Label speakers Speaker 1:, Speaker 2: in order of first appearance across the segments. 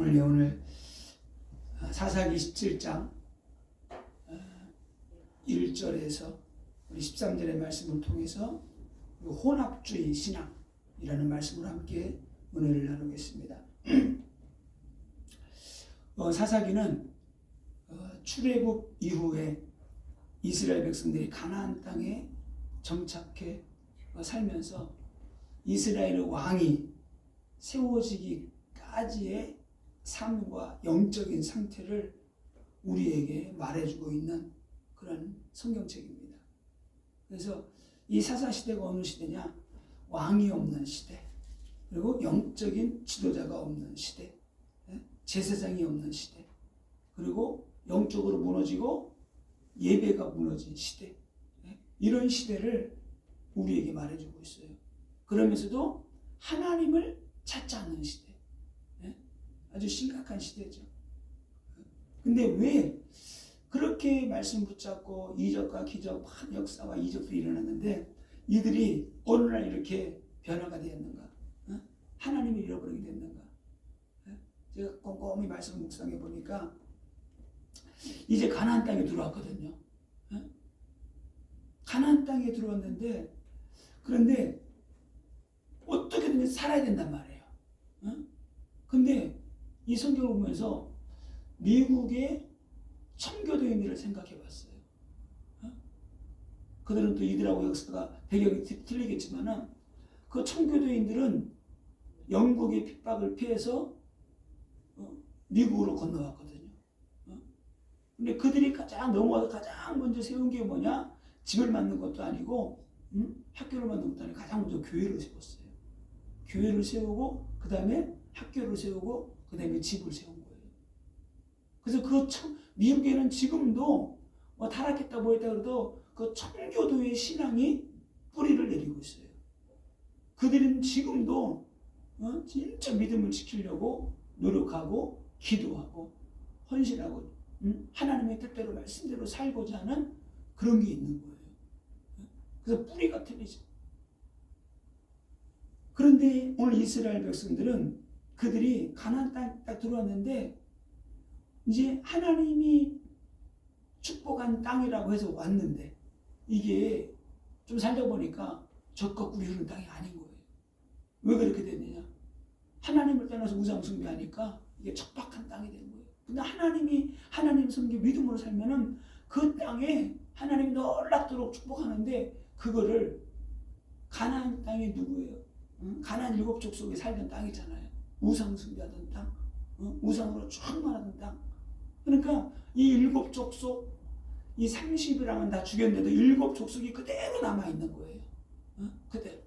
Speaker 1: 오늘 사사기 17장 1절에서 우리 13절의 말씀을 통해서 혼합주의 신앙이라는 말씀으로 함께 은혜를 나누겠습니다. 사사기는 출애굽 이후에 이스라엘 백성들이 가나안 땅에 정착해 살면서 이스라엘의 왕이 세워지기까지의 삶과 영적인 상태를 우리에게 말해주고 있는 그런 성경책입니다. 그래서 이 사사시대가 어느 시대냐? 왕이 없는 시대, 그리고 영적인 지도자가 없는 시대, 제사장이 없는 시대, 그리고 영적으로 무너지고 예배가 무너진 시대, 이런 시대를 우리에게 말해주고 있어요. 그러면서도 하나님을 찾지 않는 시대, 아주 심각한 시대죠. 근데 왜 그렇게 말씀 붙잡고 이적과 기적, 역사와 이적도 일어났는데 이들이 어느 날 이렇게 변화가 되었는가? 하나님을 잃어버리게 됐는가? 제가 꼼꼼히 말씀을 묵상해 보니까 이제 가나안 땅에 들어왔거든요. 가나안 땅에 들어왔는데, 그런데 어떻게든 살아야 된단 말이에요. 근데 이 성경을 보면서 미국의 청교도인들을 생각해 봤어요. 그들은 또 이들하고 역사가 배경이 틀리겠지만은 그 청교도인들은 영국의 핍박을 피해서 미국으로 건너왔거든요. 근데 그들이 넘어와서 가장 먼저 세운 게 뭐냐? 집을 만든 것도 아니고, 학교를 만든 것도 아니고, 가장 먼저 교회를 세웠어요. 교회를 세우고, 그 다음에 학교를 세우고, 그 다음에 집을 세운 거예요. 그래서 미국에는 지금도 타락했다 뭐했다 그래도 그 청교도의 신앙이 뿌리를 내리고 있어요. 그들은 지금도 진짜 믿음을 지키려고 노력하고 기도하고 헌신하고 하나님의 뜻대로 말씀대로 살고자 하는 그런 게 있는 거예요. 그래서 뿌리가 틀리죠. 그런데 오늘 이스라엘 백성들은 그들이 가나안 땅에 딱 들어왔는데 이제 하나님이 축복한 땅이라고 해서 왔는데 이게 좀 살려보니까 적과 꿀이 흐르는 땅이 아닌 거예요. 왜 그렇게 됐느냐? 하나님을 떠나서 우상 숭배하니까 이게 척박한 땅이 된 거예요. 근데 하나님 섬기 믿음으로 살면은 그 땅에 하나님이 놀랍도록 축복하는데 그거를 가나안 땅이 누구예요? 가나안 7족 속에 살던 땅이잖아요. 우상 숭배하던 땅, 우상으로 충만하던 땅. 그러니까 이 7족 속, 이 30이랑은 다 죽였는데도 7족 속이 그대로 남아있는 거예요. 그대로.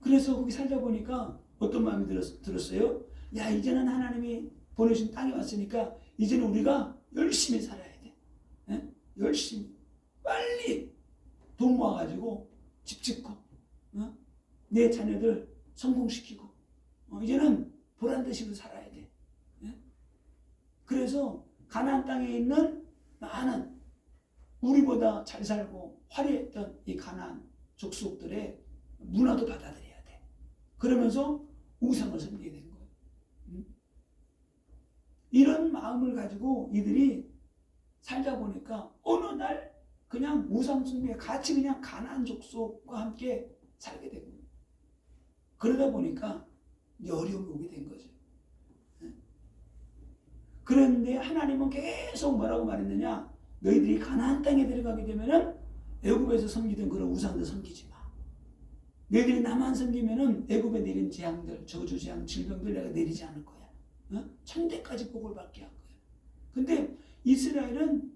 Speaker 1: 그래서 거기 살다 보니까 어떤 마음이 들었어요? 야, 이제는 하나님이 보내신 땅에 왔으니까 이제는 우리가 열심히 살아야 돼. 열심히. 빨리 돈 모아가지고 집 짓고, 내 자녀들 성공시키고, 이제는 보란듯이로 살아야 돼. 그래서 가나안 땅에 있는 많은 우리보다 잘 살고 화려했던 이 가나안 족속들의 문화도 받아들여야 돼. 그러면서 우상을 섬기게 된 거예요. 이런 마음을 가지고 이들이 살다 보니까 어느 날 그냥 우상 숭배에 같이 그냥 가나안 족속과 함께 살게 된 거예요. 그러다 보니까 어려움이 오게 된 거죠. 그런데 하나님은 계속 뭐라고 말했느냐? 너희들이 가나안 땅에 들어가게 되면은 애굽에서 섬기던 그런 우상들 섬기지 마. 너희들이 나만 섬기면은 애굽에 내린 재앙들, 저주 재앙, 질병들 내가 내리지 않을 거야. 천대까지 복을 받게 할 거야. 근데 이스라엘은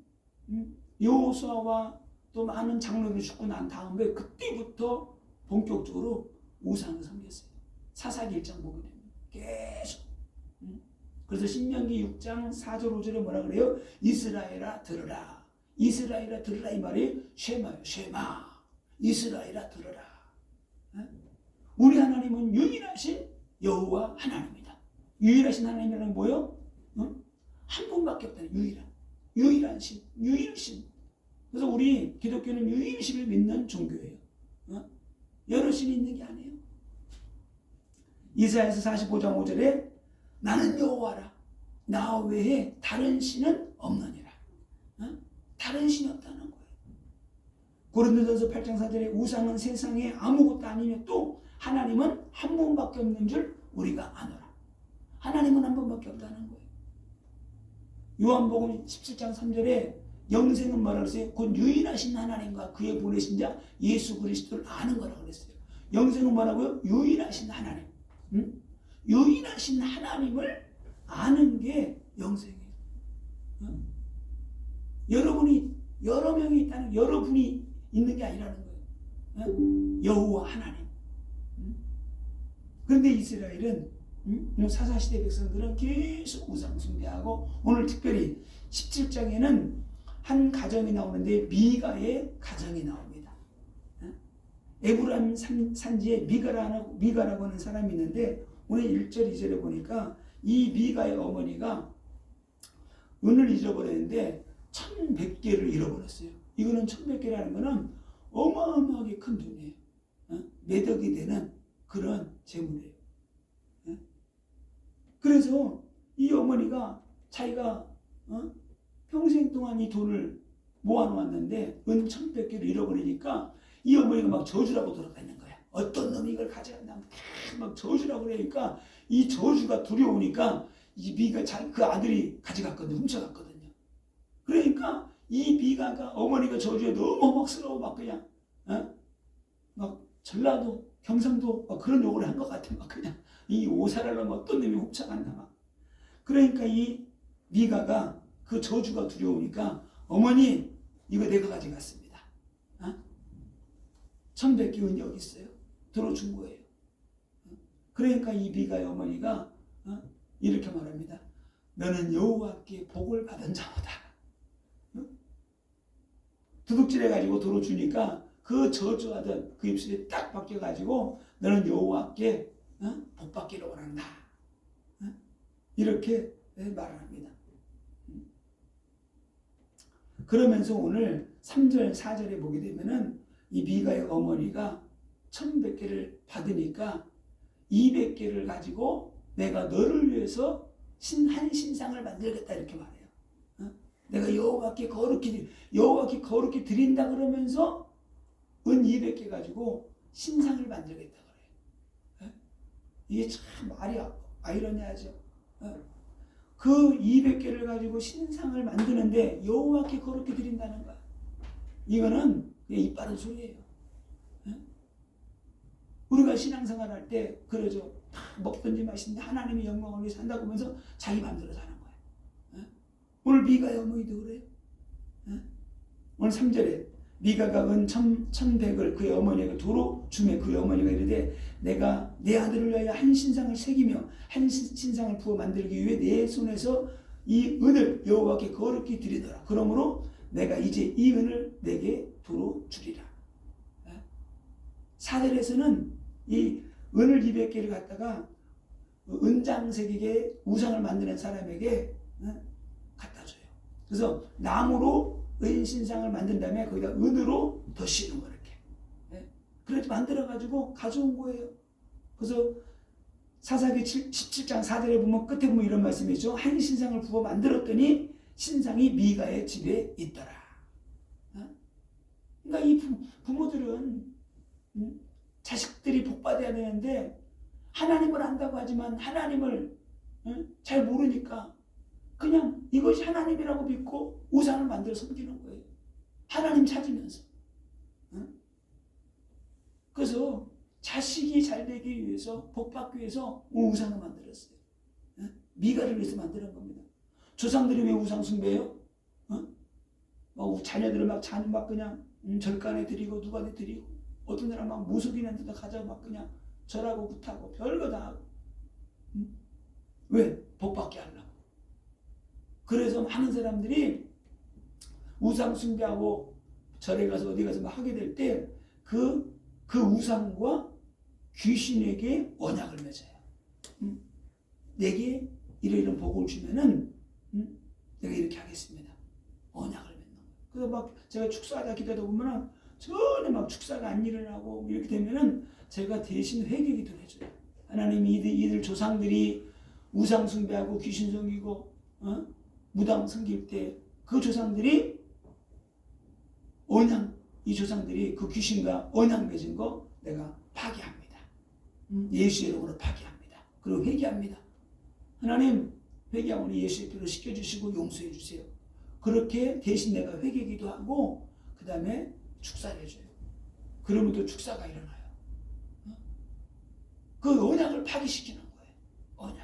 Speaker 1: 여호수아와 또 많은 장로들이 죽고 난 다음에 그때부터 본격적으로 우상을 섬겼어요. 사사기 1장 보게 되면 계속. 그래서 신명기 6장 4절 5절에 뭐라 그래요? 이스라엘아 들으라. 이스라엘아 들으라 이 말이 쉐마요. 쉐마. 이스라엘아 들으라. 우리 하나님은 유일하신 여호와 하나님이다. 유일하신 하나님이라는 뭐요? 한 분밖에 없다. 유일한 신. 유일신. 그래서 우리 기독교는 유일신을 믿는 종교예요. 여러 신이 있는 게 아니에요. 이사야서 45장 5절에 나는 여호와라 나 외에 다른 신은 없느니라. 다른 신이 없다는 거예요. 고린도전서 8장 4절에 우상은 세상에 아무것도 아니며 또 하나님은 한 분밖에 없는 줄 우리가 아노라. 하나님은 한 분밖에 없다는 거예요. 요한복음 17장 3절에 영생은 뭐라 그랬어요? 곧 유일하신 하나님과 그의 보내신 자 예수 그리스도를 아는 거라고 그랬어요. 영생은 뭐라고요? 유일하신 하나님. 유일하신 하나님을 아는 게 영생이에요. 여러분이 여러 명이 있다는 여러분이 있는 게 아니라는 거예요. 여호와 하나님. 그런데 이스라엘은 사사시대 백성들은 계속 우상 숭배하고 오늘 특별히 17장에는 한 가정이 나오는데 미가의 가정이 나옵니다. 에브라임 산지에 미가라고 하는 사람이 있는데 오늘 1절 2절에 보니까 이 미가의 어머니가 은을 잃어버렸는데 1100개를 잃어버렸어요. 이거는 1100개라는 거는 어마어마하게 큰 돈이에요. 매덕이 되는 그런 재물이에요. 그래서 이 어머니가 자기가 평생 동안 이 돈을 모아놓았는데 은 1100개를 잃어버리니까 이 어머니가 막 저주라고 돌아다니는 거야. 어떤 놈이 이걸 가져간다면 막 저주라고 그러니까 이 저주가 두려우니까 이 미가 그 아들이 가져갔거든요. 훔쳐갔거든요. 그러니까 이 미가가 어머니가 저주에 너무 험악스러워 막 그냥 막 전라도 경상도 막 그런 욕을 한 것 같아. 막 그냥 이 오사라를 어떤 놈이 훔쳐갔나 막. 그러니까 이 미가가 그 저주가 두려우니까 어머니 이거 내가 가져갔습니다. 1100개 은 여기 있어요. 들어준 거예요. 그러니까 이 미가의 어머니가 이렇게 말합니다. 너는 여호와께 복을 받은 자보다. 두둑질해가지고 들어주니까 그 저주하던 그 입술이 딱 바뀌어가지고 너는 여호와께 복 받기를 원한다. 이렇게 말합니다. 그러면서 오늘 3절 4절에 보게 되면은 이 미가의 어머니가 1100개를 받으니까 200개를 가지고 내가 너를 위해서 한 신상을 만들겠다 이렇게 말해요. 내가 여호와께 거룩히 드린다 그러면서 은 200개 가지고 신상을 만들겠다 그래요. 이게 참 말이 아이러니하죠. 그 200개를 가지고 신상을 만드는데 여호와께 거룩히 드린다는 거야. 이거는 그냥 입 바른 소리예요. 우리가 신앙생활 할 때 그러죠. 먹든지 마시든지 하나님의 영광을 위해서 한다고 하면서 자기 마음대로 사는 거야. 오늘 미가의 어머니도 그래요. 오늘 3절에 미가가 은 1100을 그의 어머니에게 도로 주매 그의 어머니가 이르되 내가 내 아들을 위하여 한 신상을 새기며 한 신상을 부어 만들기 위해 내 손에서 이 은을 여호와께 거룩히 드리더라. 그러므로 내가 이제 이 은을 내게 도로 주리라. 4절에서는 이 은을 200개를 갖다가 은장색에게 우상을 만드는 사람에게 갖다 줘요. 그래서 나무로 은신상을 만든 다음에 거기다 은으로 덧씌우는 거 이렇게. 그렇게 만들어가지고 가져온 거예요. 그래서 사사기 17장 4절에 보면 끝에 보면 이런 말씀이죠. 한 신상을 부어 만들었더니 신상이 미가의 집에 있더라. 그러니까 이 부모들은 자식들이 복받아야 되는데 하나님을 안다고 하지만 하나님을 잘 모르니까 그냥 이것이 하나님이라고 믿고 우상을 만들어 섬기는 거예요. 하나님 찾으면서. 그래서 자식이 잘 되기 위해서 복받기 위해서 우상을 만들었어요. 미가를 위해서 만드는 겁니다. 조상들이 왜 우상 숭배해요? 자녀들을 막 그냥 절간에 드리고 누가에 드리고 어떤 사람 막 무속인한 데다 가져 막 그냥 절하고 굿하고 별거 다 하고. 왜? 복받게 하려고. 그래서 많은 사람들이 우상 숭배하고 절에 가서 어디 가서 막 하게 될 때 그 우상과 귀신에게 언약을 맺어요. 내게 이런 복을 주면은 내가 이렇게 하겠습니다. 언약을 맺는 거예요. 그래서 막 제가 축사하다 기도하다 보면은 전혀 막 축사가 안 일어나고 이렇게 되면은 제가 대신 회개기도를 해줘요. 하나님이 이들 조상들이 우상 숭배하고 귀신 섬기고 무당 섬길 때 그 조상들이 이 조상들이 그 귀신과 언약 맺은 거 내가 파괴합니다. 예수의 이름으로 파괴합니다. 그리고 회개합니다. 하나님, 회개하오니 예수의 피로 씻겨주시고 용서해 주세요. 그렇게 대신 내가 회개기도 하고 그 다음에 축사를 해줘요. 그러면 또 축사가 일어나요. 그 언약을 파괴시키는 거예요.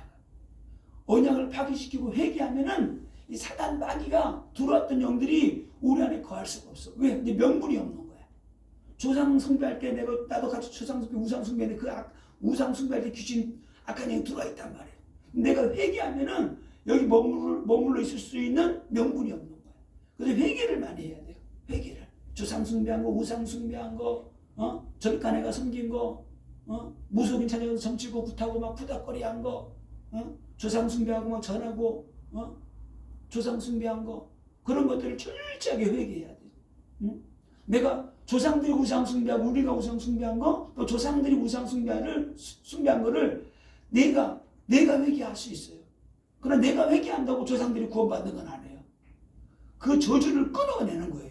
Speaker 1: 언약을 파괴시키고 회개하면은 이 사단 마귀가 들어왔던 영들이 우리 안에 거할 수가 없어. 왜? 이제 명분이 없는 거야. 조상 숭배할 때 나도 같이 조상 숭배, 우상 숭배인데 그 우상 숭배할 때 귀신 악한 영이 들어와 있단 말이에요. 내가 회개하면은 여기 머물러 있을 수 있는 명분이 없는 거야. 그래서 회개를 많이 해야 돼요. 회개를. 조상 숭배한 거, 우상 숭배한 거, 절간 애가 섬긴 거, 무속인 찾아가서 점치고 굿하고 막 푸닥거리 한 거, 조상 숭배하고 막 전하고, 조상 숭배한 거, 그런 것들을 철저하게 회개해야 돼. 내가 조상들이 우상 숭배하고 우리가 우상 숭배한 거, 또 조상들이 우상 숭배한 거를 내가 회개할 수 있어요. 그러나 내가 회개한다고 조상들이 구원받는 건 아니에요. 그 저주를 끊어내는 거예요.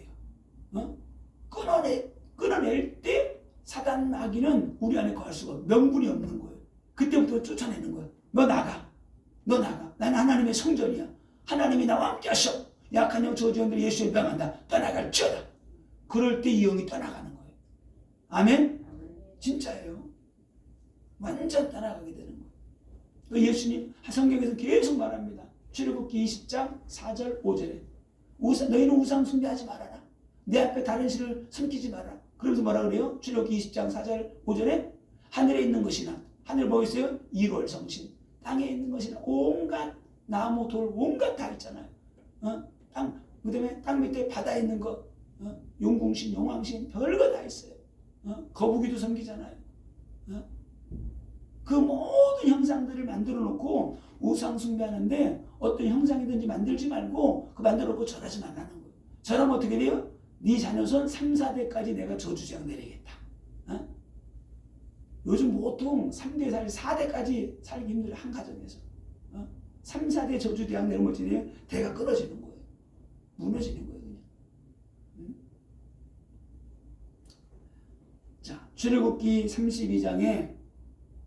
Speaker 1: 끊어낼 때 사단 마귀는 우리 안에 거할 수가 없어요. 명분이 없는 거예요. 그때부터 쫓아내는 거예요. 너 나가. 나는 하나님의 성전이야. 하나님이 나와 함께 하셔. 약한 영 저주원들 예수의 명한다. 떠나갈지어다. 그럴 때 이 영이 떠나가는 거예요. 아멘? 진짜예요. 완전 떠나가게 되는 거예요. 예수님 성경에서 계속 말합니다. 출애굽기 20장 4절 5절에 너희는 우상 숭배하지 말아라. 내 앞에 다른 신을 섬기지 마라. 그러면서 뭐라 그래요? 출애굽기 20장 4절 5절에 하늘에 있는 것이나, 하늘 뭐 있어요? 일월 성신. 땅에 있는 것이나 온갖 나무 돌 온갖 다 있잖아요. 그다음에 땅 밑에 바다에 있는 거, 용궁신 용왕신 별거 다 있어요. 거북이도 섬기잖아요. 그 모든 형상들을 만들어 놓고 우상 숭배하는데 어떤 형상이든지 만들지 말고 그 만들어 놓고 절하지 말라는 거예요. 절하면 어떻게 돼요? 네 자녀손 3, 4대까지 내가 저주장 내리겠다. 요즘 보통 3대 살기 4대까지 살기 힘들어. 한 가정에서 3, 4대 저주대학 내리면 어떻게 돼요? 대가 끊어지는 거예요. 무너지는 거예요. 그냥. 자, 출애굽기 32장에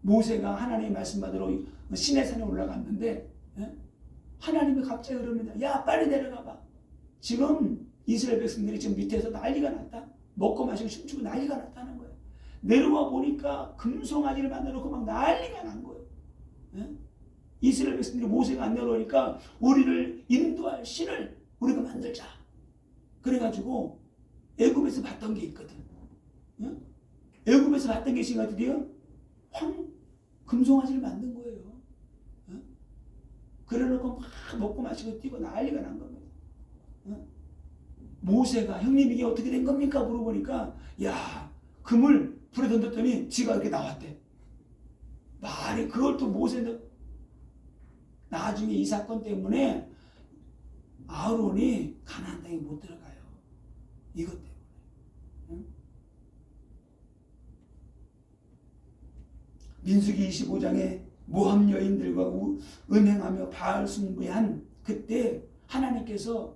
Speaker 1: 모세가 하나님의 말씀 받으러 시내산에 올라갔는데 하나님이 갑자기 그럽니다. 야, 빨리 내려가봐. 지금 이스라엘 백성들이 지금 밑에서 난리가 났다. 먹고 마시고 춤추고 난리가 났다는 거예요. 내려와 보니까 금송아지를 만들어놓고 막 난리가 난 거예요. 이스라엘 백성들이 모세가 안 내려오니까 우리를 인도할 신을 우리가 만들자. 그래가지고 애굽에서 봤던 게 있거든. 애굽에서 봤던 게 있으니까 드디어 금송아지를 만든 거예요. 그래놓고 막 먹고 마시고 뛰고 난리가 난 겁니다. 모세가 형님 이게 어떻게 된 겁니까? 물어보니까 야, 금을 불에 던졌더니 지가 이렇게 나왔대. 말이 그걸 또 모세는 나중에 이 사건 때문에 아론이 가나안 땅에 못 들어가요. 이것 때문에. 민수기 25장에 모함 여인들과 음행하며 바알 숭배한 그때 하나님께서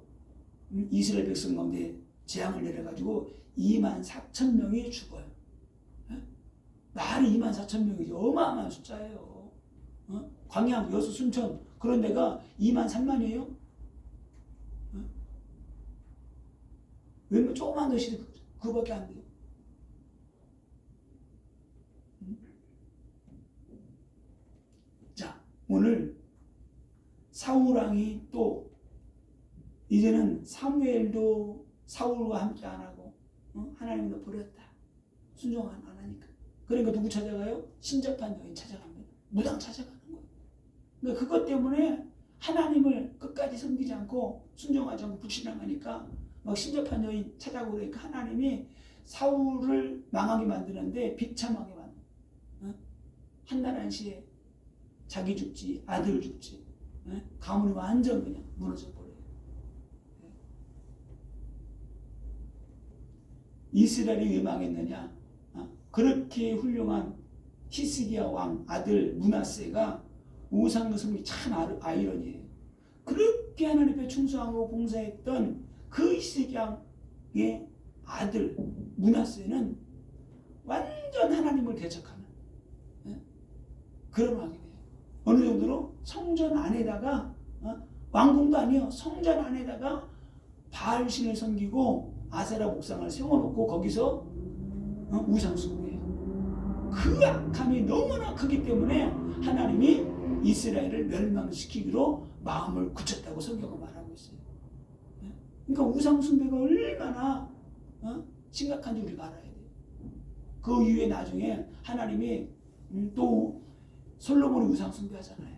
Speaker 1: 이스라엘 백성 가운데 재앙을 내려가지고 24,000명이 죽어요. 말이 24,000명이죠. 어마어마한 숫자예요. 광양, 여수, 순천 그런 데가 23,000만이에요. 왜 조그만 도시 그거밖에 안 돼요. 자, 오늘 사울왕이 또 이제는 사무엘도 사울과 함께 안 하고 하나님도 버렸다. 순종 안 하니까. 그러니까 누구 찾아가요? 신접한 여인 찾아갑니다. 무당 찾아가는 거예요. 그러니까 그것 때문에 하나님을 끝까지 섬기지 않고 순종하지 않고 불신앙하니까 막 신접한 여인 찾아오고 그러니까 하나님이 사울을 망하게 만드는데 비참하게 만들어요. 한날 한시에 자기 죽지, 아들 죽지, 가문이 완전 그냥 무너져 버려요. 이스라엘이 왜 망했느냐? 그렇게 훌륭한 히스기야 왕 아들 므낫세가 우상을 섬기 참 아이러니해요. 그렇게 하나님 앞에 충성하고 봉사했던 그 히스기야의 아들 므낫세는 완전 하나님을 대적하는 그런 왕이 돼요. 어느 정도로 성전 안에다가 왕궁도 아니에요. 성전 안에다가 바알신을 섬기고 아세라 목상을 세워놓고 거기서 우상 숭배해요. 그 악함이 너무나 크기 때문에 하나님이 이스라엘을 멸망시키기로 마음을 굳혔다고 성경은 말하고 있어요. 그러니까 우상 숭배가 얼마나 심각한지 우리가 알아야 돼요. 그 이후에 나중에 하나님이 또 솔로몬이 우상 숭배하잖아요.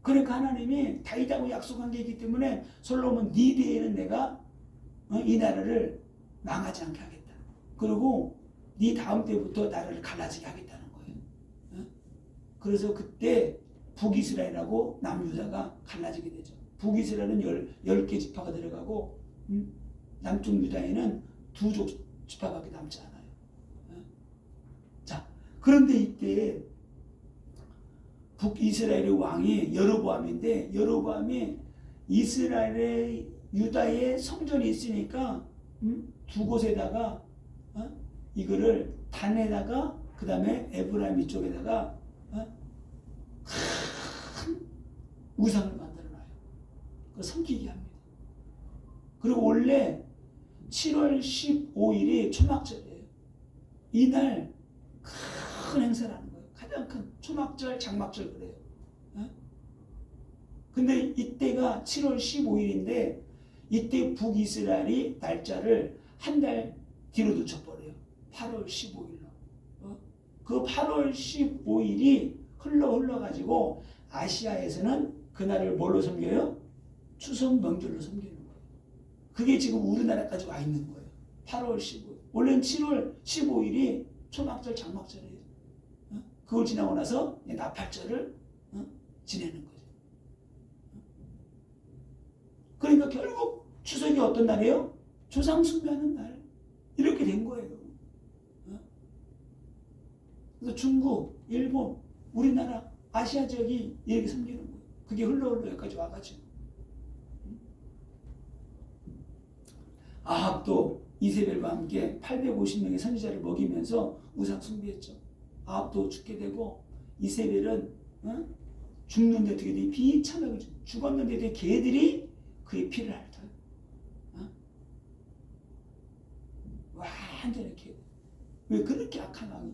Speaker 1: 그러니까 하나님이 다윗하고 약속한 게 있기 때문에 솔로몬 네 뒤에는 내가 이 나라를 망하지 않게 하겠다. 그리고 네 다음 때부터 나라를 갈라지게 하겠다는 거예요. 그래서 그때 북이스라엘하고 남유다가 갈라지게 되죠. 북이스라엘은 10개 지파가 들어가고 남쪽 유다에는 2족 지파밖에 남지 않아요. 자, 그런데 이때 북이스라엘의 왕이 여로보암인데 여로보암이 이스라엘의 유다의 성전이 있으니까 두 곳에다가 이거를 단에다가 그 다음에 에브라임 이쪽에다가 큰 우상을 만들어놔요. 그걸 섬기게 합니다. 그리고 원래 7월 15일이 초막절이에요. 이날 큰 행사를 하는 거예요. 가장 큰 초막절, 장막절 그래요. 근데 이때가 7월 15일인데 이때 북이스라엘이 날짜를 한 달 뒤로 늦춰버려요. 8월 15일로. 그 8월 15일이 흘러가지고 아시아에서는 그날을 뭘로 섬겨요? 추석 명절로 섬기는 거예요. 그게 지금 우리나라까지 와 있는 거예요. 8월 15일. 원래는 7월 15일이 초막절, 장막절이에요. 그걸 지나고 나서 나팔절을 지내는 거죠. 그러니까 결국 추석이 어떤 날이에요? 조상 숭배하는 날. 이렇게 된 거예요. 그래서 중국, 일본, 우리나라, 아시아 지역이 이렇게 섬기는 거예요. 그게 흘러 여기까지 와가지고. 아합도 이세벨과 함께 850명의 선지자를 먹이면서 우상 숭배했죠. 아합도 죽게 되고 이세벨은 죽는데 되게 비참하게 죽었는데 개들이 그의 피를 핥아요. 완전히 이렇게. 왜 그렇게 악한 왕이?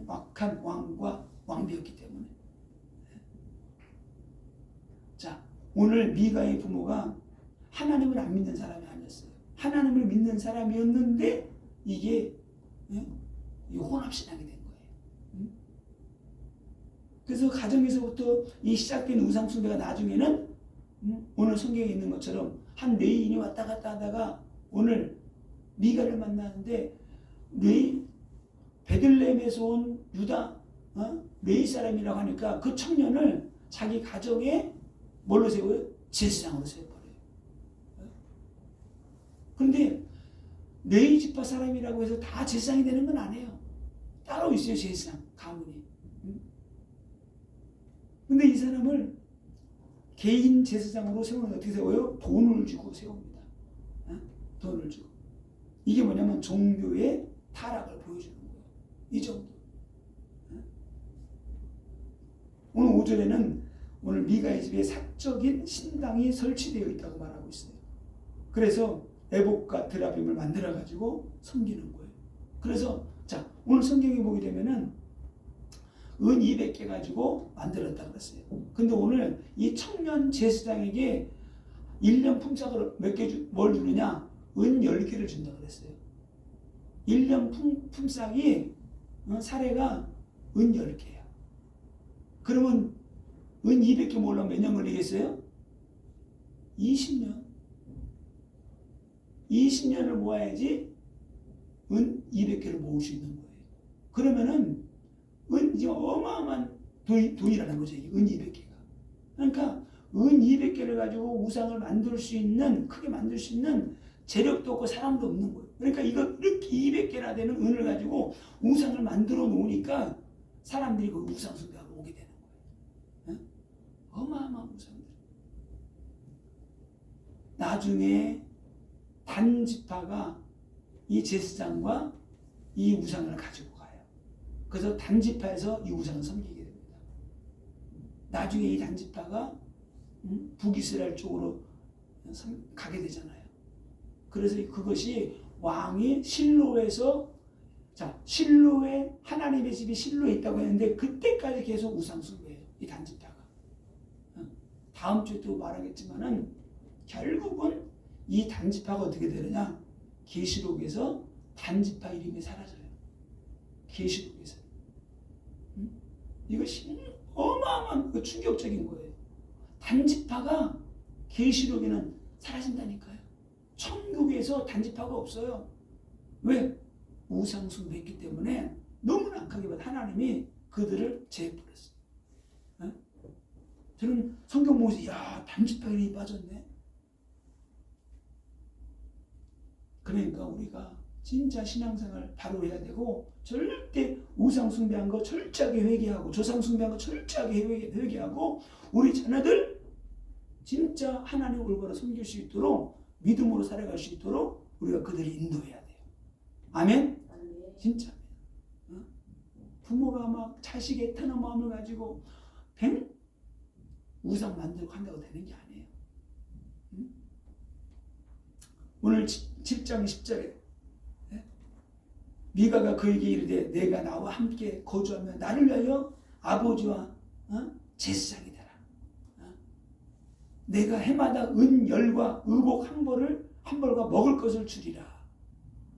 Speaker 1: 악한 왕과 왕비였기 때문에. 자, 오늘 미가의 부모가 하나님을 안 믿는 사람이 아니었어요. 하나님을 믿는 사람이었는데 이게 혼합신앙이 된 거예요. 그래서 가정에서부터 이 시작된 우상숭배가 나중에는 오늘 성경에 있는 것처럼 한 레인이 왔다 갔다 하다가 오늘 미가를 만나는데 베들레헴에서 온 유다 레위 사람이라고 하니까 그 청년을 자기 가정에 뭘로 세워요? 제사장으로 세워버려요. 그런데 레위 지파 사람이라고 해서 다 제사장이 되는 건 아니에요. 따로 있어요. 제사장 가문이. 근데 이 사람을 개인 제사장으로 세우는 어떻게 세워요? 돈을 주고 세웁니다. 돈을 주고. 이게 뭐냐면 종교의 타락을 보여주는 거예요. 이 정도. 오늘 5절에는 오늘 미가의 집에 사적인 신당이 설치되어 있다고 말하고 있어요. 그래서 에봇과 드라빔을 만들어 가지고 섬기는 거예요. 그래서 자, 오늘 성경에 보게 되면은 은 200개 가지고 만들었다 그랬어요. 근데 오늘 이 청년 제사장에게 1년 품삯으로 뭘 주느냐? 은 10개를 준다 그랬어요. 1년 품삯이 사례가 은 10개야. 그러면 은 200개 모으려면 몇 년 걸리겠어요? 20년. 20년을 모아야지 은 200개를 모을 수 있는 거예요. 그러면은 은 지금 어마어마한 돈이라는 거죠. 은 200개가. 그러니까 은 200개를 가지고 우상을 만들 수 있는, 크게 만들 수 있는 재력도 없고 사람도 없는 거예요. 그러니까 이거 이렇게 200개나 되는 은을 가지고 우상을 만들어 놓으니까 사람들이 그 우상 숭배하러 오게 되는 거예요. 어마어마한 우상들. 나중에 단지파가 이 제사장과 이 우상을 가지고 가요. 그래서 단지파에서 이 우상을 섬기게 됩니다. 나중에 이 단지파가 북이스라엘 쪽으로 가게 되잖아요. 그래서 그것이 왕이 실로에서, 자, 실로에 하나님의 집이 실로에 있다고 했는데 그때까지 계속 우상 숭배예요. 이 단지파가. 다음 주에 또 말하겠지만은 결국은 이 단지파가 어떻게 되느냐? 계시록에서 단지파 이름이 사라져요. 계시록에서. 이것이 어마어마한 충격적인 거예요. 단지파가 계시록에는 사라진다니까요. 천국에서 단지파가 없어요. 왜? 우상 숭배했기 때문에 너무나 악하게 받아 하나님이 그들을 제해버렸어요. 저는 성경 보면서 야, 단지파 이름이 빠졌네. 그러니까 우리가 진짜 신앙생활 바로 해야 되고, 절대 우상 숭배한 거 철저하게 회개하고, 조상 숭배한 거 철저하게 회개하고, 우리 자녀들 진짜 하나님 올바로 섬길 수 있도록, 믿음으로 살아갈 수 있도록 우리가 그들을 인도해야 돼요. 아멘? 진짜. 부모가 막 자식의 애타는 마음을 가지고 우상 만들고 한다고 되는 게 아니에요. 오늘 7장 10절에 미가가 그에게 이르되 내가 나와 함께 거주하면 나를 위하여 아버지와 제사장이 되라. 내가 해마다 은열과 의복 한 벌과 먹을 것을 주리라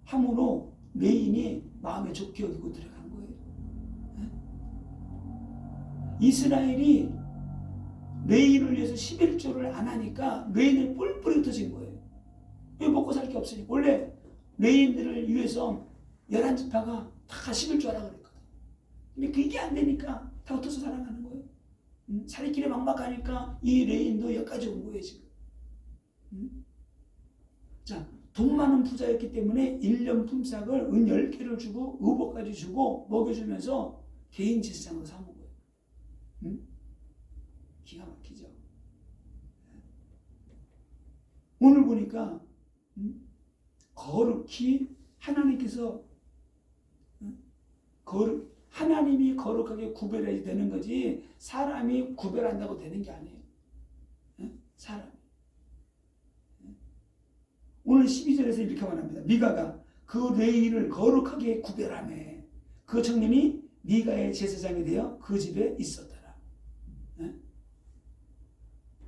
Speaker 1: 함으로 레인이 마음에 좋게 여기고 들어간 거예요. 이스라엘이 레인을 위해서 11조를 안 하니까 레인을 뿔뿔이 흩어진 거예요. 왜? 먹고 살 게 없으니까. 원래 레인들을 위해서 11지파가 다 11조 하라고 그랬거든. 근데 그게 안 되니까 다 흩어서 살아가는 거예요. 살이길이 막막하니까 이 레인도 여기까지 온 거예요, 지금. 자, 돈 많은 부자였기 때문에 1년 품삯을 은 10개를 주고 의복까지 주고 먹여주면서 개인 제사장으로 삼은 거예요. 기가 막히죠. 오늘 보니까 거룩히 하나님께서 하나님이 거룩하게 구별해야 되는 거지 사람이 구별한다고 되는 게 아니에요. 사람이. 오늘 12절에서 이렇게 말합니다. 미가가 그 레인을 거룩하게 구별하며 그 청년이 미가의 제사장이 되어 그 집에 있었더라.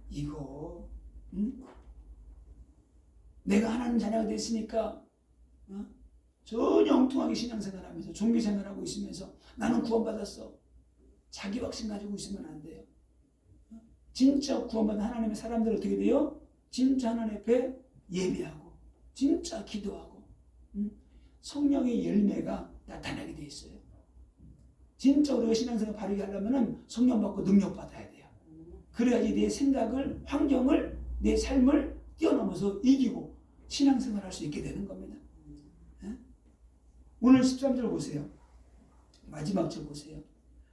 Speaker 1: 이거 내가 하나님 자녀가 됐으니까 전혀 엉뚱하게 신앙생활하면서 종교생활하고 있으면서 나는 구원받았어. 자기 확신 가지고 있으면 안 돼요. 진짜 구원받은 하나님의 사람들 어떻게 돼요? 진짜 하나님 앞에 예배하고 진짜 기도하고 성령의 열매가 나타나게 돼 있어요. 진짜 우리가 신앙생활 바르게 하려면 성령 받고 능력 받아야 돼요. 그래야지 내 생각을, 환경을, 내 삶을 뛰어넘어서 이기고 신앙생활 할 수 있게 되는 겁니다. 오늘 13절 보세요. 마지막 절 보세요.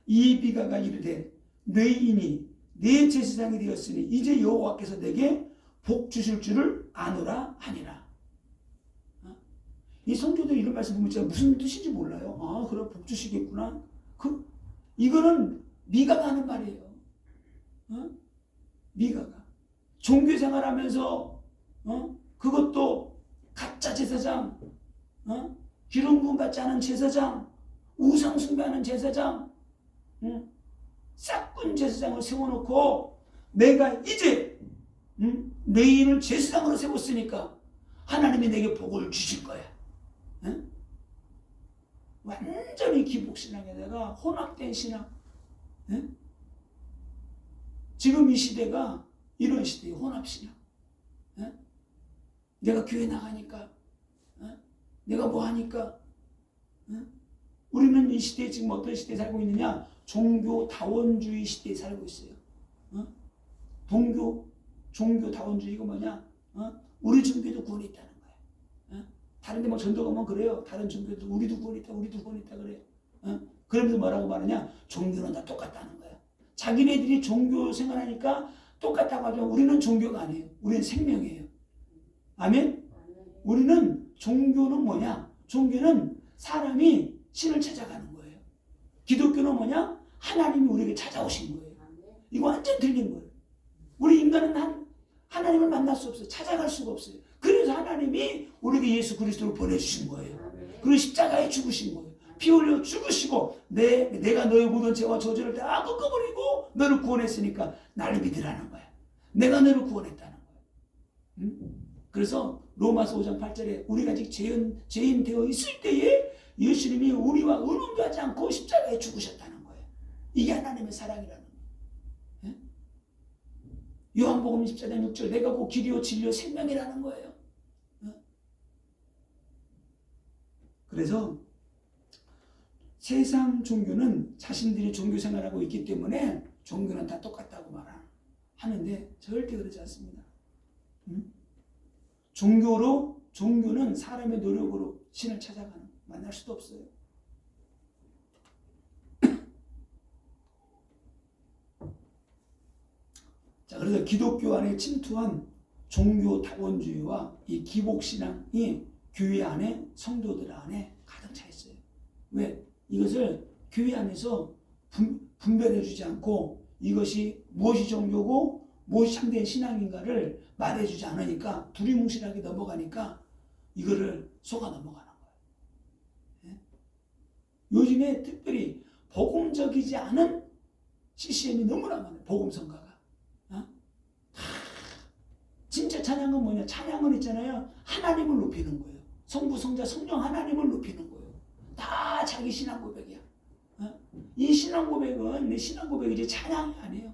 Speaker 1: 이 미가가 이르되 레인이 내 제사장이 되었으니 이제 여호와께서 내게 복 주실 줄을 아노라 하니라. 이 성도들 이런 말씀 보면 제가 무슨 뜻인지 몰라요. 아, 그래, 복 주시겠구나. 이거는 미가가 하는 말이에요. 미가가 종교생활하면서 그것도 가짜 제사장, 기름 부음 받지 않은 제사장, 우상 숭배하는 제사장, 싹군 제사장을 세워놓고 내가 이제 레인을 제사장으로 세웠으니까 하나님이 내게 복을 주실 거야. 완전히 기복신앙에다가 혼합된 신앙. 지금 이 시대가 이런 시대예요. 혼합신앙. 내가 교회 나가니까, 내가 뭐 하니까. 우리는 이 시대에 지금 어떤 시대에 살고 있느냐? 종교다원주의 시대에 살고 있어요. 종교다원주의가 뭐냐? 우리 종교도 구원이 있다는 거야. 다른 데 뭐 전도 가면 그래요. 다른 종교도 우리도 구원이 있다 그래요. 그러면서 뭐라고 말하냐? 종교는 다 똑같다는 거야. 자기네들이 종교 생활하니까 똑같다고 하지만 우리는 종교가 아니에요. 우리는 생명이에요. 아멘? 우리는 종교는 뭐냐? 종교는 사람이 신을 찾아가는 거예요. 기독교는 뭐냐? 하나님이 우리에게 찾아오신 거예요. 이거 완전 틀린 거예요. 우리 인간은 하나님을 만날 수 없어요. 찾아갈 수가 없어요. 그래서 하나님이 우리에게 예수 그리스도를 보내주신 거예요. 그리고 십자가에 죽으신 거예요. 피 흘려 죽으시고 내가 너의 모든 죄와 저주를 다 꺾어버리고 너를 구원했으니까 나를 믿으라는 거야. 내가 너를 구원했다는 거야. 응? 그래서 로마서 5장 8절에 우리가 아직 죄인 되어 있을 때에 예수님이 우리와 의논도 하지 않고 십자가에 죽으셨다는 거예요. 이게 하나님의 사랑이라는 거예요. 요한복음 14장 6절 내가 곧 길이요 진리요 생명이라는 거예요. 그래서 세상 종교는 자신들이 종교 생활하고 있기 때문에 종교는 다 똑같다고 말하는데 절대 그렇지 않습니다. 종교는 사람의 노력으로 신을 찾아가는 만날 수도 없어요. 자, 그래서 기독교 안에 침투한 종교 다원주의와 이 기복신앙이 교회 안에 성도들 안에 가득 차 있어요. 왜? 이것을 교회 안에서 분별해 주지 않고 이것이 무엇이 종교고 무엇이 참된 신앙인가를 말해주지 않으니까 두리뭉실하게 넘어가니까 이거를 속아 넘어가는 거예요. 요즘에 특별히 복음적이지 않은 CCM이 너무나 많아요. 복음성가가. 진짜 찬양은 뭐냐? 찬양은 있잖아요. 하나님을 높이는 거예요. 성부, 성자, 성령 하나님을 높이는 거예요. 다 자기 신앙 고백이야. 이 신앙 고백은 내 신앙 고백이지 찬양이 아니에요.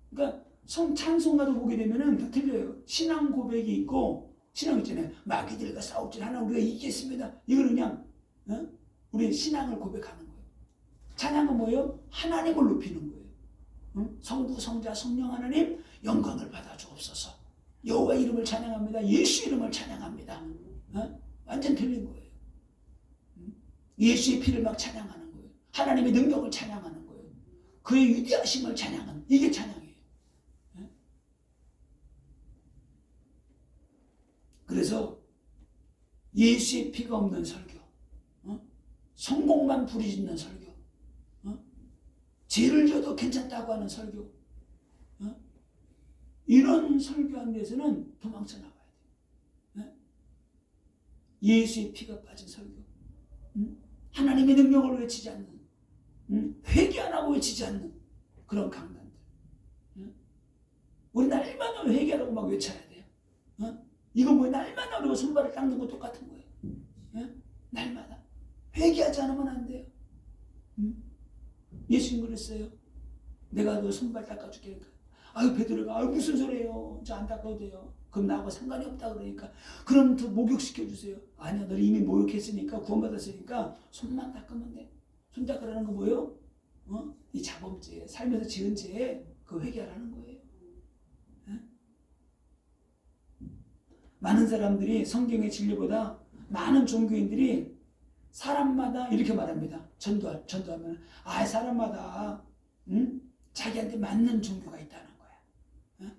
Speaker 1: 그러니까 찬송가도 보게 되면은 다 틀려요. 신앙 고백이 있고 신앙 있잖아요. 마귀들과 싸울지 하나 우리가 이기겠습니다. 이거는 그냥 우리 신앙을 고백하는 거예요. 찬양은 뭐예요? 하나님을 높이는 거예요. 성부, 성자, 성령 하나님 영광을 받아 주옵소서. 여호와 이름을 찬양합니다. 예수 이름을 찬양합니다. 완전 틀린 거예요. 예수의 피를 막 찬양하는 거예요. 하나님의 능력을 찬양하는 거예요. 그의 위대하심을 찬양하는 이게 찬양이에요. 그래서 예수의 피가 없는 설교, 성공만 부리짖는 설교, 죄를 져도 괜찮다고 하는 설교, 이런 설교하는 데서는 도망쳐 나와야 돼요. 예수의 피가 빠진 설교, 하나님의 능력을 외치지 않는, 회개 안 하고 외치지 않는 그런 강단들. 우리 날마다 회개하라고 막 외쳐야 돼요. 이건 뭐 날마다 우리가 손발을 닦는 거 똑같은 거예요. 날마다 회개하지 않으면 안 돼요. 예수님 그랬어요. 내가 너 손발 닦아줄게. 그러니까 아유 베드로가 아유 무슨 소리예요. 저 안 닦아도 돼요. 그럼 나하고 상관이 없다 그러니까 그럼 더 목욕시켜주세요. 아니야 너를 이미 목욕했으니까 구원받았으니까 손만 닦으면 돼. 손 닦으라는 거 뭐예요? 이 자범죄 살면서 지은 죄에 그 회개하라는 거예요. 많은 사람들이 성경의 진리보다 많은 종교인들이 사람마다 이렇게 말합니다. 전도하면 사람마다 자기한테 맞는 종교가 있다는 거야.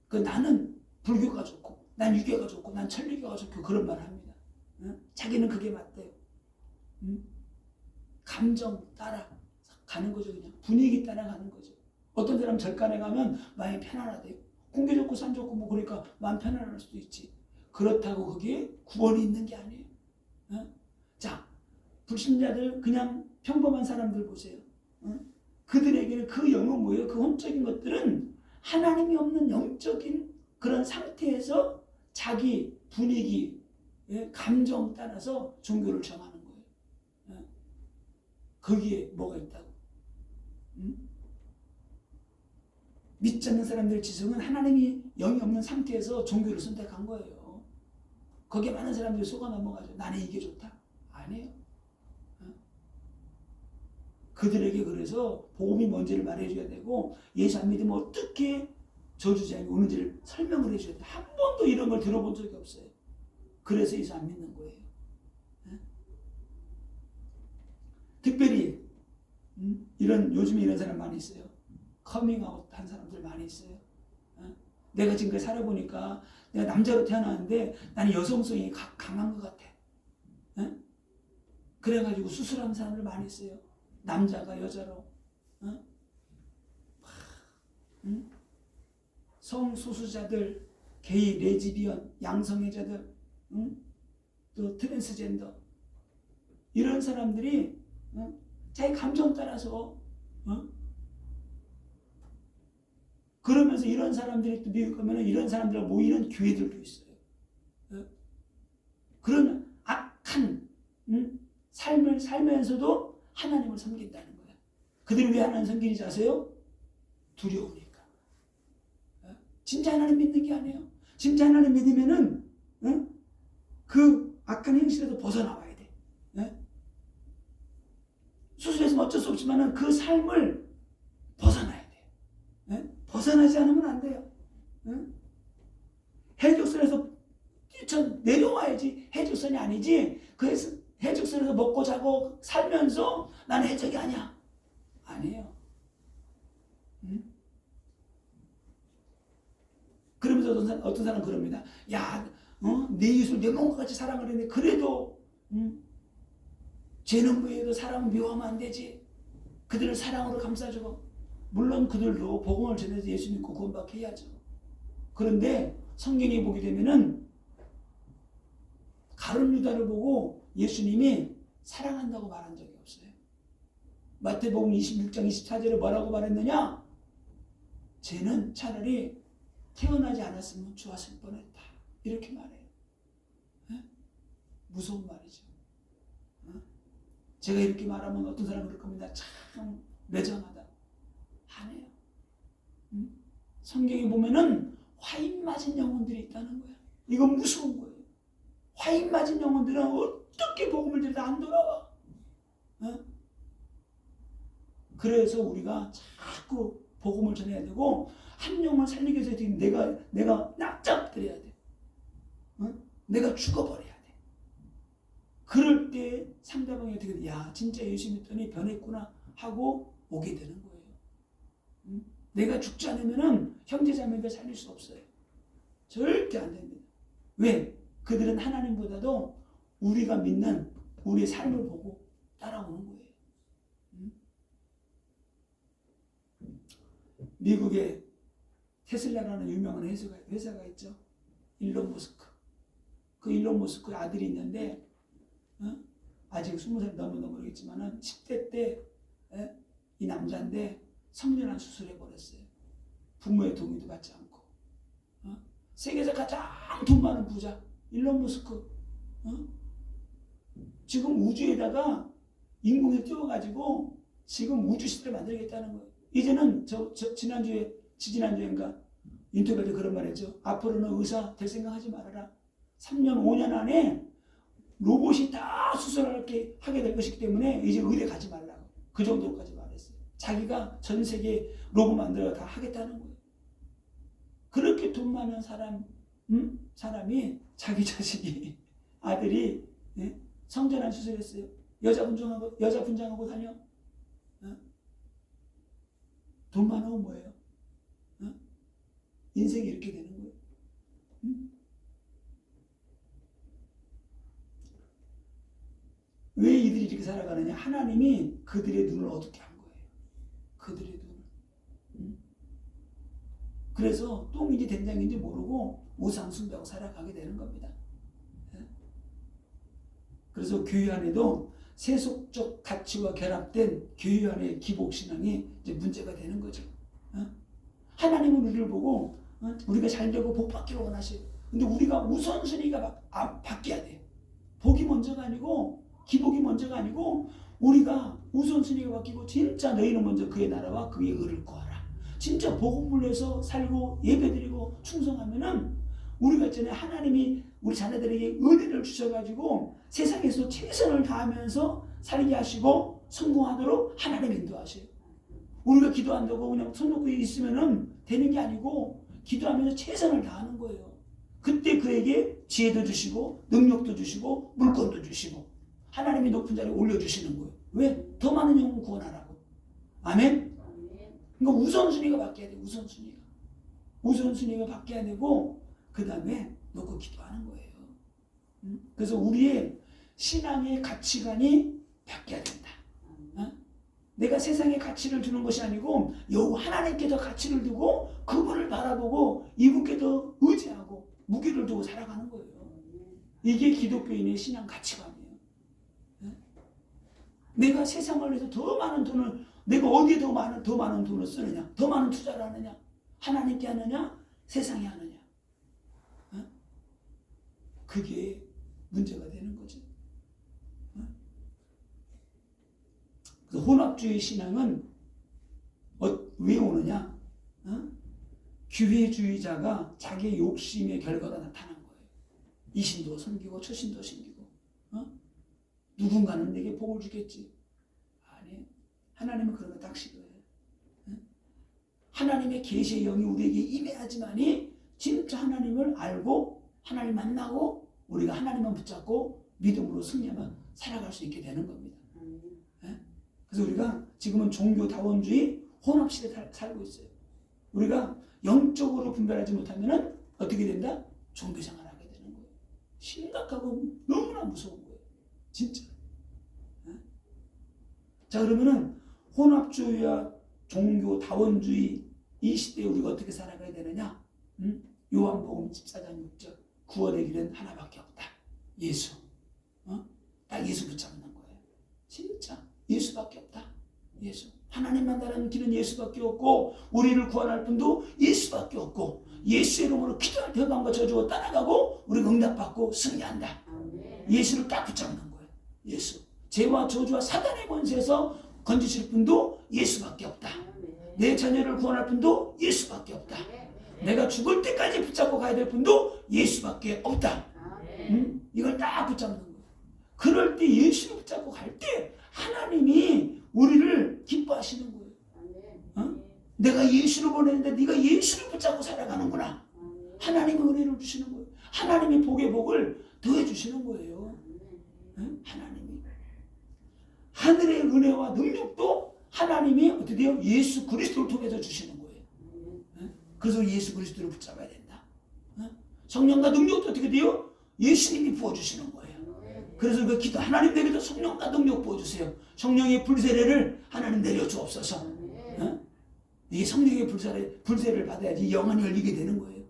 Speaker 1: 그 나는 불교가 좋고 난 유교가 좋고 난 천주교가 좋고 그런 말을 합니다. 자기는 그게 맞대요. 감정 따라 가는 거죠. 그냥 분위기 따라 가는 거죠. 어떤 사람 절간에 가면 마음이 편안하대요. 공기 좋고 산 좋고 뭐 그러니까 마음 편안할 수도 있지. 그렇다고 거기에 구원이 있는 게 아니에요. 자, 불신자들 그냥 평범한 사람들 보세요. 그들에게는 그 영은 뭐예요? 그 혼적인 것들은 하나님이 없는 영적인 그런 상태에서 자기 분위기, 감정 따라서 종교를 정하는 거예요. 거기에 뭐가 있다고? 믿지 않는 사람들의 지성은 하나님이 영이 없는 상태에서 종교를 선택한 거예요. 거기에 많은 사람들이 속아 넘어가죠. 나는 이게 좋다. 아니에요. 그들에게 그래서 복음이 뭔지를 말해줘야 되고 예수 안 믿으면 어떻게 저주자가 오는지를 설명을 해줘야 돼요. 한 번도 이런 걸 들어본 적이 없어요. 그래서 예수 안 믿는 거예요. 요즘에 이런 사람 많이 있어요. 커밍아웃 한 사람들 많이 있어요. 내가 지금까지 살아보니까 내가 남자로 태어났는데 나는 여성성이 강한 것 같아. 그래가지고 수술하는 사람들 많이 있어요. 남자가 여자로. 성소수자들, 게이, 레즈비언, 양성애자들, 또 트랜스젠더, 이런 사람들이 자기 감정 따라서 그러면서 이런 사람들이 또 미국 가면 이런 사람들하고 모이는 교회들도 있어요. 그런 악한 삶을 살면서도 하나님을 섬긴다는 거예요. 그들이 왜 하나님 섬기는지 아세요? 두려우니까. 진짜 하나님 믿는 게 아니에요. 진짜 하나님 믿으면은 그 악한 행실에서 벗어나와야 돼. 수술해서 어쩔 수 없지만은 그 삶을 벗어나야 돼. 벗어나지 않으면 안 돼요. 해적선에서 뛰쳐 내려와야지 해적선이 아니지. 그래서 해적선에서 먹고 자고 살면서 나는 해적이 아니야. 아니에요. 그러면서 어떤 사람은 그럽니다. 야, 내 이웃을 내 몸과 같이 사랑을 했는데 그래도 죄는 무해도 사람은 미워하면 안 되지. 그들을 사랑으로 감싸주고, 물론 그들도 복음을 전해서 예수 믿고 구원받게 해야죠. 그런데 성경에 보게 되면은 가룟 유다를 보고 예수님이 사랑한다고 말한 적이 없어요. 마태복음 26장 24절에 뭐라고 말했느냐? 쟤는 차라리 태어나지 않았으면 좋았을 뻔했다. 이렇게 말해요. 무서운 말이죠. 제가 이렇게 말하면 어떤 사람은 그럴 겁니다. 참 매정하다. 아니에요. 성경에 보면은 화인 맞은 영혼들이 있다는 거야. 이건 무서운 거예요. 화인 맞은 영혼들은 어떻게 복음을 들여도 안 돌아와. 그래서 우리가 자꾸 복음을 전해야 되고, 한 영혼을 살리기 위해서 내가 낙잡드려야 돼. 내가 죽어버려야 돼. 그럴 때 상대방이 어떻게 돼? 야, 진짜 예수 믿더니 변했구나 하고 오게 되는 거예요. 내가 죽지 않으면은 형제자매가 살릴 수 없어요. 절대 안 됩니다. 왜? 그들은 하나님보다도 우리가 믿는 우리의 삶을 보고 따라오는 거예요. 미국에 테슬라라는 유명한 회사가 있죠. 일론 머스크. 그 일론 머스크의 아들이 있는데 아직 20살 넘어도 모르겠지만은 10대 때 이 남자인데 성전환 수술해버렸어요. 부모의 동의도 받지 않고. 세계에서 가장 돈 많은 부자 일론 머스크. 지금 우주에다가 인공을 띄워가지고 지금 우주 시대를 만들겠다는 거예요. 이제는 지지난주인가 인터뷰에 그런 말 했죠. 앞으로는 의사 될 생각하지 말아라. 3년 5년 안에 로봇이 다 수술하게 하게 될 것이기 때문에 이제 의대 가지 말라고. 그 정도까지 말했어요. 자기가 전 세계 로봇 만들어 다 하겠다는 거예요. 그렇게 돈 많은 사람이 자기 자식이 아들이 성전환 수술했어요. 여자 분장하고 다녀. 돈 많으면 뭐예요? 인생이 이렇게 되는 거예요. 왜 이들이 이렇게 살아가느냐? 하나님이 그들의 눈을 어둡게 한 거예요. 그들의 눈을. 그래서 똥인지 된장인지 모르고 우상 숭배하고 살아가게 되는 겁니다. 그래서 교회 안에도 세속적 가치와 결합된 교회 안의 기복신앙이 이제 문제가 되는 거죠. 하나님은 우리를 보고 우리가 잘 되고 복 받기를 원하셔요. 근데 우리가 우선순위가 바뀌어야 돼요. 복이 먼저가 아니고 기복이 먼저가 아니고 우리가 우선순위가 바뀌고 진짜 너희는 먼저 그의 나라와 그의 의를 구하라. 진짜 복음을 위해서 살고 예배드리고 충성하면은 우리가 있잖아요. 하나님이 우리 자녀들에게 은혜를 주셔가지고 세상에서 최선을 다하면서 살게 하시고 성공하도록 하나님 인도하셔요. 우리가 기도한다고 그냥 손 놓고 있으면은 되는 게 아니고 기도하면서 최선을 다하는 거예요. 그때 그에게 지혜도 주시고 능력도 주시고 물건도 주시고 하나님이 높은 자리에 올려주시는 거예요. 왜? 더 많은 영혼 구원하라고. 아멘? 그러니까 우선순위가 바뀌어야 돼. 우선순위가 바뀌어야 되고 그 다음에 놓고 기도하는 거예요. 그래서 우리의 신앙의 가치관이 바뀌어야 된다. 내가 세상에 가치를 두는 것이 아니고 여호 하나님께 더 가치를 두고 그분을 바라보고 이분께 더 의지하고 무게를 두고 살아가는 거예요. 이게 기독교인의 신앙 가치관이에요. 내가 세상을 위해서 더 많은 돈을 내가 어디에 더 많은 돈을 쓰느냐, 더 많은 투자를 하느냐, 하나님께 하느냐, 세상에 하느냐. 그게 문제가 되는 거죠. 그래서 혼합주의 신앙은 왜 오느냐? 기회주의자가 자기의 욕심의 결과가 나타난 거예요. 이신도 섬기고 초신도 섬기고 누군가는 내게 복을 주겠지. 아니, 하나님은 그런 거 딱 싫어해요. 하나님의 계시의 영이 우리에게 임해야지만이 진짜 하나님을 알고 하나님 만나고 우리가 하나님만 붙잡고 믿음으로 승리하면 살아갈 수 있게 되는 겁니다. 그래서 우리가 지금은 종교다원주의 혼합시대에 살고 있어요. 우리가 영적으로 분별하지 못하면 어떻게 된다? 종교생활을 하게 되는 거예요. 심각하고 너무나 무서운 거예요. 진짜. 자, 그러면은 혼합주의와 종교다원주의 이 시대에 우리가 어떻게 살아가야 되느냐? 요한복음 14장 6절 구원의 길은 하나밖에 없다. 예수. 딱 예수 붙잡는 거예요. 진짜 예수밖에 없다. 예수. 하나님 만나는 길은 예수밖에 없고 우리를 구원할 분도 예수밖에 없고 예수의 이름으로 기도할 때 흑암과 저주가 따라가고 우리가 응답받고 승리한다. 예수를 딱 붙잡는 거예요. 예수. 죄와 저주와 사단의 권세에서 건지실 분도 예수밖에 없다. 내 자녀를 구원할 분도 예수밖에 없다. 내가 죽을 때까지 붙잡고 가야 될 분도 예수밖에 없다. 이걸 딱 붙잡는 거예요. 그럴 때 예수를 붙잡고 갈 때 하나님이 우리를 기뻐하시는 거예요. 내가 예수를 보냈는데 네가 예수를 붙잡고 살아가는구나. 하나님이 은혜를 주시는 거예요. 하나님이 복의 복을 더해 주시는 거예요. 하나님이 하늘의 은혜와 능력도 하나님이 어떻게 돼요? 예수 그리스도를 통해서 주시는 거예요. 그래서 예수 그리스도를 붙잡아야 된다. 성령과 능력도 어떻게 돼요? 예수님이 부어주시는 거예요. 그래서 그 기도 하나님 내게도 성령과 능력 부어주세요. 성령의 불세례를 하나님 내려주옵소서. 이게 성령의 불세례를 받아야지 영안이 열리게 되는 거예요.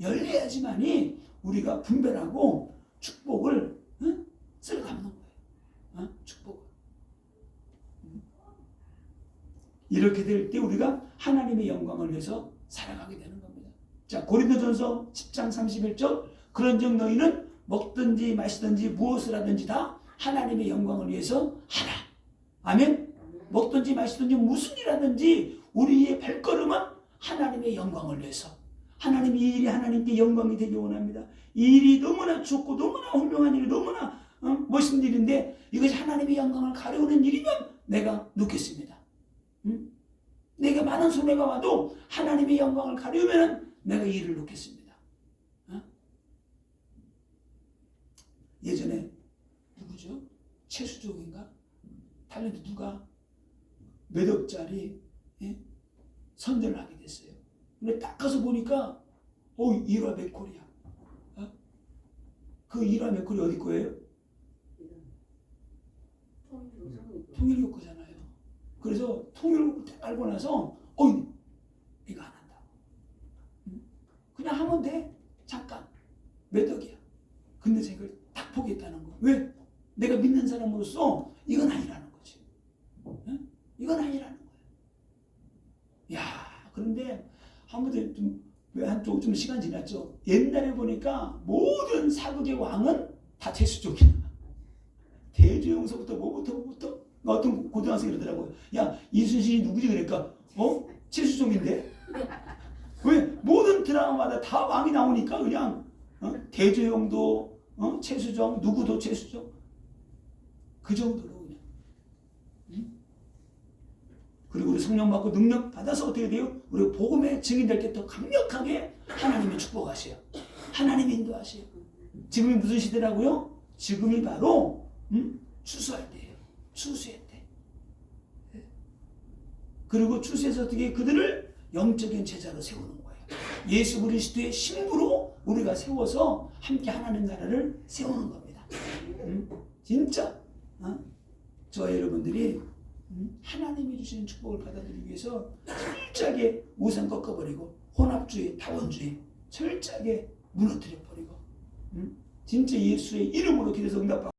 Speaker 1: 열려야지만이 우리가 분별하고 축복을 쓸어가는 거예요. 축복을. 이렇게 될 때 우리가 하나님의 영광을 위해서 살아가게 되는 겁니다. 자, 고린도전서 10장 31절 그런즉 너희는 먹든지 마시든지 무엇을 하든지 다 하나님의 영광을 위해서 하라. 아멘. 먹든지 마시든지 무슨 일 하든지 우리의 발걸음은 하나님의 영광을 위해서. 하나님 이 일이 하나님께 영광이 되기 원합니다. 이 일이 너무나 좋고 너무나 훌륭한 일이 너무나 멋있는 일인데 이것이 하나님의 영광을 가려우는 일이면 내가 놓겠습니다. 내가 많은 손해가 와도 하나님의 영광을 가려우면 내가 이 일을 놓겠습니다. 예전에 누구죠? 최수종인가? 탤런트 누가 몇 억짜리 선전을 하게 됐어요. 근데 딱 가서 보니까 일화 맥콜이야. 그 일화 맥콜이 어디 거예요? 통일교 거잖아요. 그래서 통일교 알고 나서 이거 안 한다고. 그냥 하면 돼. 잠깐. 몇 억이야. 근데 제가 딱 포기했다는 거. 왜? 내가 믿는 사람으로서 이건 아니라는 거지. 이건 아니라는 거야. 야, 그런데 한번도 좀 시간 지났죠. 옛날에 보니까 모든 사극의 왕은 다 최수종이야. 대주영서부터 뭐부터 어떤 고등학생이 이러더라고요. 야, 이순신이 누구지? 그러니까 최수종인데? 왜? 모든 드라마마다 다 왕이 나오니까 그냥 대주영도 최수종, 누구도 최수종. 그 정도로 그냥. 그리고 우리 성령 받고 능력 받아서 어떻게 돼요? 우리 복음의 증인될 때 더 강력하게 하나님이 축복하세요. 하나님이 인도하세요. 지금이 무슨 시대라고요? 지금이 바로 추수할 때예요. 추수의 때. 그리고 주께서 어떻게 그들을 영적인 제자로 세우는 거예요. 예수 그리스도의 신부로 우리가 세워서 함께 하나님 나라를 세우는 겁니다. 진짜 저 여러분들이 하나님이 주시는 축복을 받아들이기 위해서 철저하게 우상 꺾어버리고 혼합주의, 다원주의 철저하게 무너뜨려버리고 진짜 예수의 이름으로 기도해서 응답받고